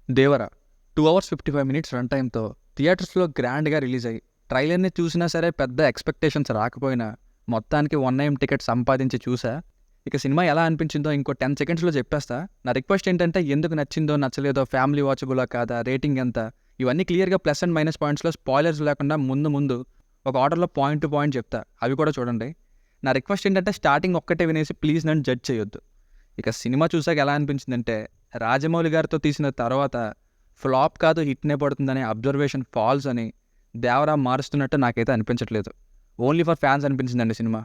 Devara 2 hours 55 minutes run టైమ్‌తో థియేటర్స్‌లో గ్రాండ్‌గా release అయ్యి, ట్రైలర్‌ని చూసినా సరే పెద్ద ఎక్స్‌పెక్టేషన్స్ రాకపోయినా, మొత్తానికి 1 AM టికెట్ సంపాదించి చూసా. ఇక సినిమా ఎలా అనిపించిందో ఇంకో 10 సెకండ్స్‌లో చెప్పేస్తా. నా రిక్వెస్ట్ ఏంటంటే ఎందుకు నచ్చిందో, నచ్చలేదో, ఫ్యామిలీ వాచబులా కాదా, రేటింగ్ ఎంత, ఇవన్నీ క్లియర్‌గా ప్లస్ అండ్ మైనస్ పాయింట్స్‌లో స్పాయిలర్స్ లేకుండా ముందు ఒక ఆర్డర్‌లో పాయింట్ టు పాయింట్ చెప్తా. అవి కూడా చూడండి. నా రిక్వెస్ట్ ఏంటంటే స్టార్టింగ్ ఒక్కటే వినేసి ప్లీజ్ నన్ను జడ్జ్ చేయొద్దు. ఇక సినిమా చూసాక ఎలా అనిపించిందంటే, రాజమౌళి గారితో తీసిన తర్వాత ఫ్లాప్ కాదు హిట్నే పడుతుందనే అబ్జర్వేషన్ ఫాల్స్ అని దేవరా మారుస్తున్నట్టు నాకైతే అనిపించట్లేదు. ఓన్లీ ఫర్ ఫ్యాన్స్ అనిపించిందండి సినిమా.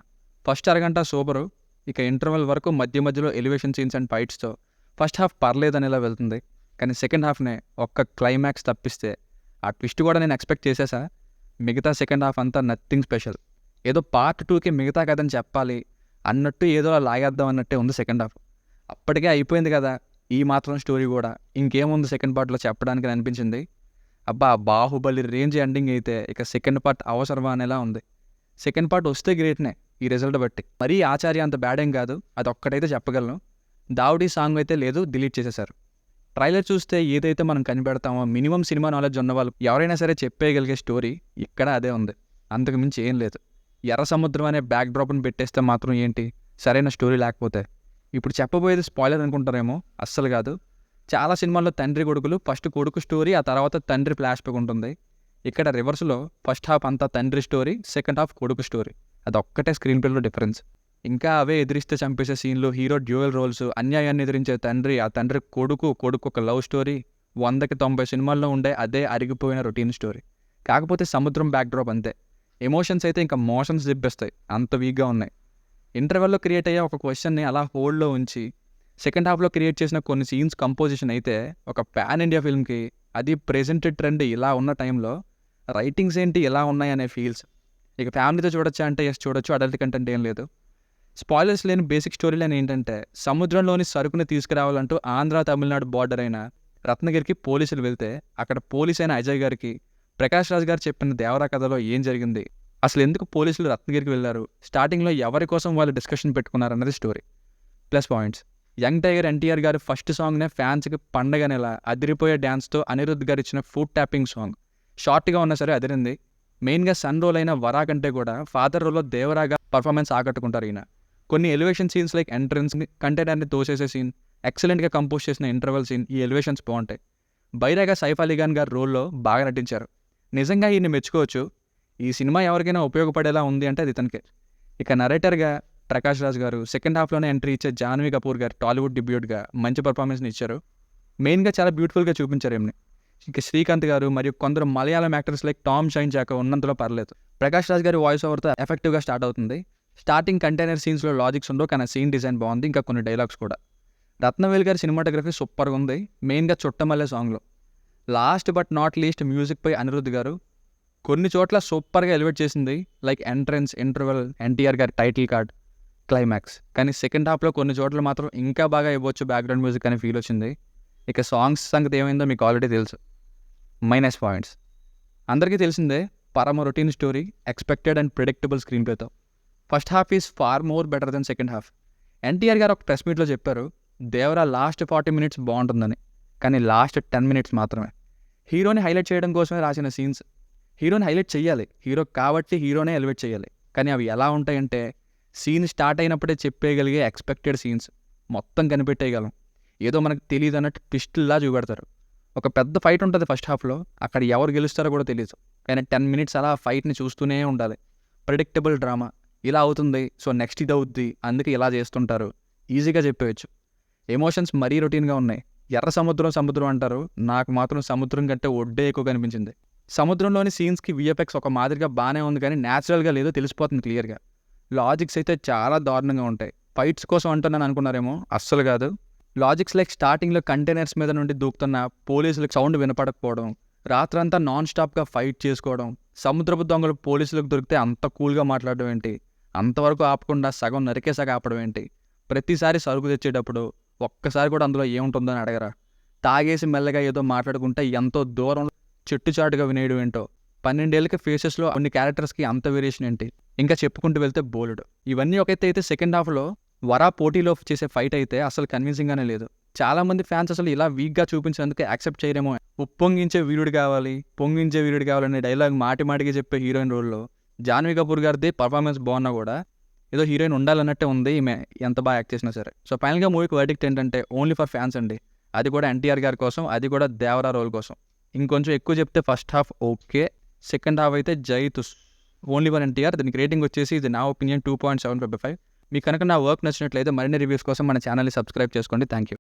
ఫస్ట్ అరగంట సూపరు. ఇక ఇంటర్వెల్ వరకు మధ్యలో ఎలివేషన్ సీన్స్ అండ్ ఫైట్స్తో ఫస్ట్ హాఫ్ పర్లేదనేలా వెళ్తుంది. కానీ సెకండ్ హాఫ్నే ఒక్క క్లైమాక్స్ తప్పిస్తే, ఆ ట్విస్ట్ కూడా నేను ఎక్స్పెక్ట్ చేసేసా. మిగతా సెకండ్ హాఫ్ అంతా నథింగ్ స్పెషల్. ఏదో పార్ట్ 2కి మిగతా కథని చెప్పాలి అన్నట్టు ఏదో లాగేద్దాం అన్నట్టే ఉంది సెకండ్ హాఫ్. అప్పటికే అయిపోయింది కదా ఈ మాత్రం స్టోరీ కూడా, ఇంకేముంది సెకండ్ పార్ట్లో చెప్పడానికి అని అనిపించింది. అబ్బా, బాహుబలి రేంజ్ ఎండింగ్ అయితే ఇక సెకండ్ పార్ట్ అవసరమా అనేలా ఉంది. సెకండ్ పార్ట్ వస్తే గ్రేట్నే ఈ రిజల్ట్ బట్టి. మరీ ఆచార్య అంత బ్యాడ్ ఏం కాదు, అది ఒక్కటైతే చెప్పగలను. దావుడీ సాంగ్ అయితే లేదు, డిలీట్ చేసేశారు. ట్రైలర్ చూస్తే ఏదైతే మనం కనిపెడతామో మినిమం సినిమా నాలెడ్జ్ ఉన్న వాళ్ళు ఎవరైనా సరే చెప్పేయగలిగే స్టోరీ ఇక్కడ అదే ఉంది. అంతకు మించి ఏం లేదు. ఎర్ర సముద్రం అనే బ్యాక్ డ్రాప్ని పెట్టేస్తే మాత్రం ఏంటి సరైన స్టోరీ లేకపోతే. ఇప్పుడు చెప్పబోయేది స్పాయిలర్ అనుకుంటారేమో, అస్సలు కాదు. చాలా సినిమాల్లో తండ్రి కొడుకులు, ఫస్ట్ కొడుకు స్టోరీ, ఆ తర్వాత తండ్రి ఫ్లాష్ బ్యాక్ ఉంటుంది. ఇక్కడ రివర్స్లో ఫస్ట్ హాఫ్ అంతా తండ్రి స్టోరీ, సెకండ్ హాఫ్ కొడుకు స్టోరీ. అదొక్కటే స్క్రీన్ ప్లేలో డిఫరెన్స్. ఇంకా అవే ఎదిరిస్తే చంపేసే సీన్లు, హీరో డ్యూయల్ రోల్స్, అన్యాయాన్ని ఎదిరించే తండ్రి, ఆ తండ్రి కొడుకు ఒక లవ్ స్టోరీ, 100కి 90 సినిమాల్లో ఉండే అదే అరిగిపోయిన రొటీన్ స్టోరీ. కాకపోతే సముద్రం బ్యాక్ డ్రాప్ అంతే. ఎమోషన్స్ అయితే ఇంకా మోషన్స్ దిబ్బేస్తాయి, అంత వీక్గా ఉన్నాయి. ఇంటర్వెల్లో క్రియేట్ అయ్యే ఒక క్వశ్చన్ని అలా హోల్డ్లో ఉంచి సెకండ్ హాఫ్లో క్రియేట్ చేసిన కొన్ని సీన్స్ కంపోజిషన్ అయితే ఒక పాన్ ఇండియా ఫిల్మ్కి, అది ప్రెజెంటెడ్ ట్రెండ్ ఇలా ఉన్న టైంలో రైటింగ్స్ ఏంటి ఇలా ఉన్నాయనే ఫీల్స్. ఇక ఫ్యామిలీతో చూడొచ్చా అంటే ఎస్ చూడొచ్చు, అడల్ట్ కంటెంట్ ఏం లేదు. స్పాయిలర్స్ లేని బేసిక్ స్టోరీ లైన్ ఏంటంటే, సముద్రంలోని సరుకుని తీసుకురావాలంటూ ఆంధ్ర తమిళనాడు బార్డర్ అయిన రత్నగిరికి పోలీసులు వెళ్తే, అక్కడ పోలీస్ అయిన అజయ్ గారికి ప్రకాష్ రాజ్ గారు చెప్పిన దేవరా కథలో ఏం జరిగింది, అసలు ఎందుకు పోలీసులు రత్నగిరికి వెళ్ళారు, స్టార్టింగ్లో ఎవరి కోసం వాళ్ళు డిస్కషన్ పెట్టుకున్నారన్నది story. Plus points: young tiger NTR గారు ఫస్ట్ సాంగ్నే ఫ్యాన్స్కి పండగ నెల అదిరిపోయే డ్యాన్స్తో అనిరుద్ధ్ గారు ఇచ్చిన ఫుడ్ ట్యాపింగ్ సాంగ్. షార్ట్గా ఉన్నా సరే అదిరింది. మెయిన్గా సన్ రోల్ అయిన వరా కంటే కూడా ఫాదర్ రోల్లో దేవరాగా పర్ఫార్మెన్స్ ఆకట్టుకుంటారు ఈయన. కొన్ని ఎలివేషన్ సీన్స్ లైక్ ఎంట్రన్స్, కంటెంటర్ని తోసేసే సీన్, ఎక్సలెంట్గా కంపోజ్ చేసిన ఇంటర్వెల్ సీన్, ఈ ఎలివేషన్స్ బాగుంటాయి. బైరాగా సైఫ్ అలీ ఖాన్ గారు రోల్లో బాగా నటించారు. నిజంగా ఈయన్ని మెచ్చుకోవచ్చు. ఈ సినిమా ఎవరికైనా ఉపయోగపడేలా ఉంది అంటే అది ఇతనికే. ఇక నరేటర్గా ప్రకాష్ రాజ్ గారు, సెకండ్ హాఫ్లోనే ఎంట్రీ ఇచ్చే జాన్వీ కపూర్ గారు టాలీవుడ్ డెబ్యూట్గా మంచి పర్ఫార్మెన్స్ని ఇచ్చారు. మెయిన్గా చాలా బ్యూటిఫుల్గా చూపించారు ఏమని. ఇక శ్రీకాంత్ గారు మరియు కొందరు మలయాళం యాక్టర్స్ లైక్ టామ్ షైన్ జాక ఉన్నంతలో పర్లేదు. ప్రకాష్ రాజ్ గారి వాయిస్ ఓవర్తో ఎఫెక్టివ్గా స్టార్ట్ అవుతుంది. స్టార్టింగ్ కంటైనర్ సీన్స్లో లాజిక్స్ ఉండవు, కానీ సీన్ డిజైన్ బాగుంది, ఇంకా కొన్ని డైలాగ్స్ కూడా. రత్నవేల్ గారి సినిమాటోగ్రఫీ సూపర్గా ఉంది, మెయిన్గా చుట్టమల్లె సాంగ్లో. లాస్ట్ బట్ నాట్ లీస్ట్ మ్యూజిక్పై అనిరుద్ధ్ గారు కొన్ని చోట్ల సూపర్గా ఎలివేట్ చేసింది, లైక్ ఎంట్రన్స్, ఇంటర్వెల్, ఎన్టీఆర్ గారి టైటిల్ కార్డ్, క్లైమాక్స్. కానీ సెకండ్ హాఫ్లో కొన్ని చోట్ల మాత్రం ఇంకా బాగా ఇవ్వచ్చు బ్యాక్గ్రౌండ్ మ్యూజిక్ అనే ఫీల్ వచ్చింది. ఇక సాంగ్స్ సంగతి ఏమైందో మీకు ఆల్రెడీ తెలుసు. మైనస్ పాయింట్స్: అందరికీ తెలిసిందే, పరమ routine story, expected and predictable స్క్రీన్ ప్లేతో. First half is far more better than second half. NTR గారు ఒక ప్రెస్ మీట్లో చెప్పారు, దేవరా లాస్ట్ 40 మినిట్స్ బాగుంటుందని. కానీ లాస్ట్ 10 మినిట్స్ మాత్రమే. హీరోని హైలైట్ చేయడం కోసమే రాసిన సీన్స్. హీరోని హైలైట్ చేయాలి, హీరో కాబట్టి హీరోనే ఎలివేట్ చేయాలి. కానీ అవి ఎలా ఉంటాయంటే, సీన్ స్టార్ట్ అయినప్పుడే చెప్పేయగలిగే ఎక్స్పెక్టెడ్ సీన్స్ మొత్తం కనిపెట్టేయగలం. ఏదో మనకు తెలియదు అన్నట్టు ట్విస్టుల్లా చూపెడతారు. ఒక పెద్ద ఫైట్ ఉంటుంది ఫస్ట్ హాఫ్లో, అక్కడ ఎవరు గెలుస్తారో కూడా తెలియదు. కానీ 10 మినిట్స్ అలా ఫైట్ని చూస్తూనే ఉండాలి. ప్రెడిక్టబుల్ డ్రామా, ఇలా అవుతుంది సో నెక్స్ట్ ఇది అవుద్ది, అందుకే ఇలా చేస్తుంటారు, ఈజీగా చెప్పేయచ్చు. ఎమోషన్స్ మరీ రొటీన్గా ఉన్నాయి. ఎర్ర సముద్రం అంటారు, నాకు మాత్రం సముద్రం కంటే ఒడ్డే ఎక్కువ కనిపించింది. సముద్రంలోని సీన్స్కి విఎఫ్ఎక్స్ ఒక మాదిరిగా బాగానే ఉంది, కానీ న్యాచురల్గా లేదో తెలిసిపోతుంది క్లియర్గా. లాజిక్స్ అయితే చాలా దారుణంగా ఉంటాయి. ఫైట్స్ కోసం అంటున్నాను అనుకున్నారేమో, అస్సలు కాదు. లాజిక్స్ లైక్ స్టార్టింగ్లో కంటైనర్స్ మీద నుండి దూకుతున్న పోలీసులకు సౌండ్ వినపడకపోవడం, రాత్రంతా నాన్ స్టాప్గా ఫైట్ చేసుకోవడం, సముద్రపు దొంగలు పోలీసులకు దొరికితే అంత కూల్గా మాట్లాడడం ఏంటి, అంతవరకు ఆపకుండా సగం నరికేసాక ఆపడం ఏంటి, ప్రతిసారి సరుకు తెచ్చేటప్పుడు ఒక్కసారి కూడా అందులో ఏముంటుందో అని అడగరా, తాగేసి మెల్లగా ఏదో మాట్లాడుకుంటే ఎంతో దూరం చెట్టుచాటుగా వినేయడం ఏంటో, 12 ఏళ్ళకి ఫేసెస్లో కొన్ని క్యారెక్టర్స్కి అంత వేరియేషన్ ఏంటి, ఇంకా చెప్పుకుంటూ వెళ్తే బోలెడు. ఇవన్నీ ఒకైతే అయితే సెకండ్ హాఫ్లో వరా పోటీలో చేసే ఫైట్ అయితే అసలు కన్విన్సింగ్గానే లేదు. చాలామంది ఫ్యాన్స్ అసలు ఇలా వీక్గా చూపించినందుకే యాక్సెప్ట్ చేయరేమో. ఉప్పొంగించే వీరుడు కావాలి, పొంగించే వీరుడు కావాలనే డైలాగ్ మాటి మాటికి చెప్పే హీరోయిన్ రోల్లో జాన్వీ కపూర్ గారిది పర్ఫార్మెన్స్ బాగున్నా కూడా ఏదో హీరోయిన్ ఉండాలన్నట్టే ఉంది ఈమె, ఎంత బాగా యాక్ట్ చేసినా సరే. సో ఫైనల్గా మూవీకి వర్డిక్ట్ ఏంటంటే ఓన్లీ ఫర్ ఫ్యాన్స్ అండి. అది కూడా ఎన్టీఆర్ గారి కోసం, అది కూడా దేవరా రోల్ కోసం. ఇంకొంచెం ఎక్కువ చెప్తే first half okay, second half అయితే జై తుస్, ఓన్లీ ఫర్ ఎన్టీఆర్. దీనికి రేటింగ్ వచ్చేసి ఇది నా ఒపీనియన్ 2.755. మీకు కనుక నా వర్క్ నచ్చినట్లయితే మరిన్ని రివ్యూస్ కోసం మన ఛానల్ని సబ్స్క్రైబ్ చేసుకోండి. Thank you.